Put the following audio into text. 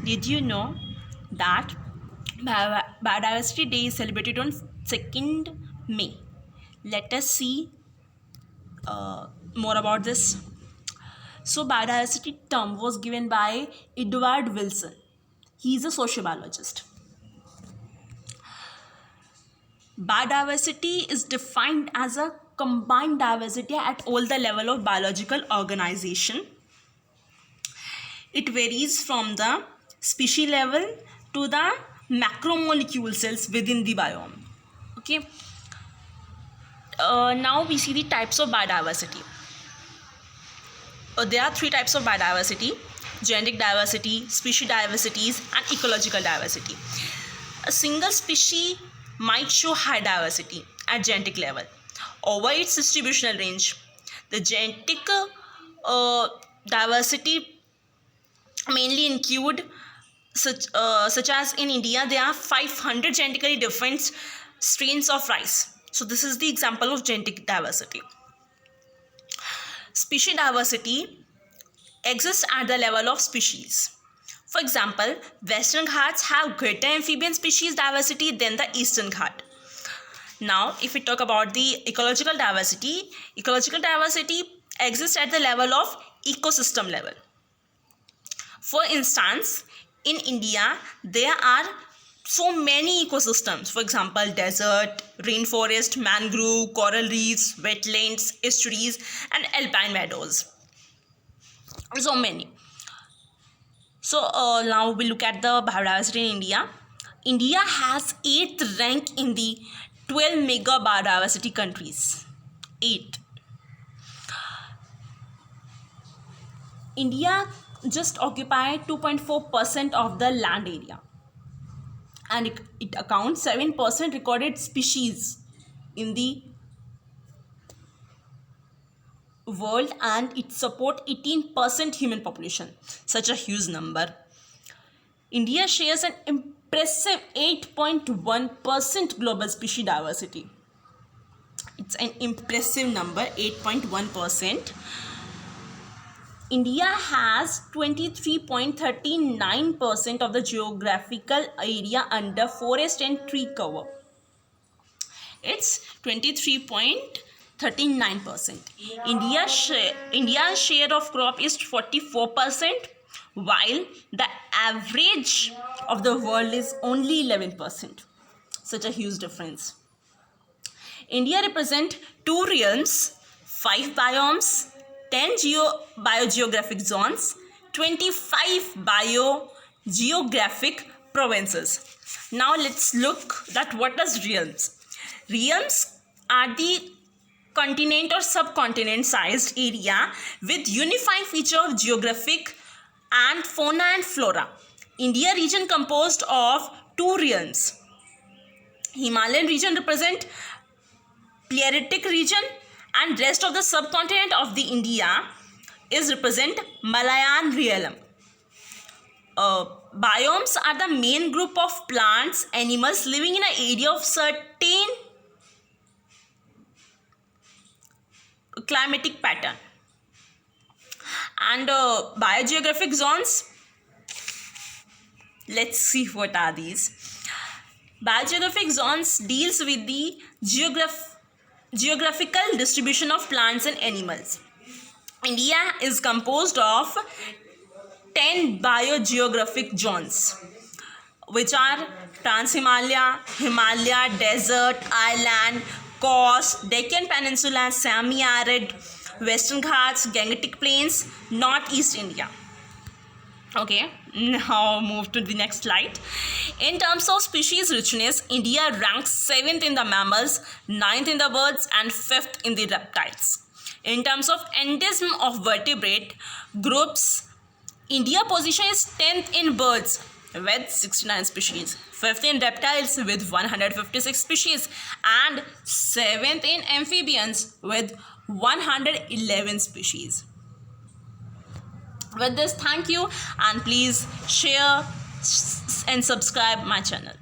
Did you know that Biodiversity Day is celebrated on 2nd May? Let us see more about this. So, biodiversity term was given by Edward Wilson. He is a sociobiologist. Biodiversity is defined as a combined diversity at all the level of biological organization. It varies from the species level to the macromolecule cells within the biome. Okay. Now we see the types of biodiversity. There are 3 types of biodiversity: genetic diversity, species diversities, and ecological diversity. A single species might show high diversity at genetic level over its distributional range. The genetic diversity mainly include such as in India there are 500 genetically different strains of rice. So this is the example of genetic diversity. Species diversity exists at the level of species. For example, Western Ghats have greater amphibian species diversity than the Eastern Ghat. Now, if we talk about the ecological diversity exists at the level of ecosystem level. For instance, in India, there are so many ecosystems. For example, desert, rainforest, mangrove, coral reefs, wetlands, estuaries, and alpine meadows. So many. So now we look at the biodiversity in India. India has 8th rank in the 12 mega biodiversity countries. 8. India just occupied 2.4% of the land area, and it accounts 7% recorded species in the world, and it support 18% human population. Such a huge number. India shares an impressive 8.1% global species diversity. It's an impressive number, 8.1%. India has 23.39% of the geographical area under forest and tree cover. It's 23.39%. India's share of crop is 44%, while the average of the world is only 11%. Such a huge difference. India represents 2 realms, 5 biomes, 10 biogeographic zones, 25 biogeographic provinces. Now let's look at what does realms. Realms are the continent or subcontinent sized area with unifying feature of geographic and fauna and flora. India region composed of 2 realms. Himalayan region represent Palearctic region, and rest of the subcontinent of the India is represent Malayan realm. Biomes are the main group of plants, animals living in an area of certain climatic pattern. And biogeographic zones, let's see what are these. Biogeographic zones deals with the geographical distribution of plants and animals. India is composed of 10 biogeographic zones, which are Trans-Himalaya, Himalaya, Desert, Island, Coast, Deccan Peninsula, Semi-Arid, Western Ghats, Gangetic Plains, Northeast India. Okay, now move to the next slide. In terms of species richness, India ranks 7th in the mammals, 9th in the birds, and 5th in the reptiles. In terms of endism of vertebrate groups, India position is 10th in birds with 69 species, 5th in reptiles with 156 species, and 7th in amphibians with 111 species. With this, thank you, and please share and subscribe my channel.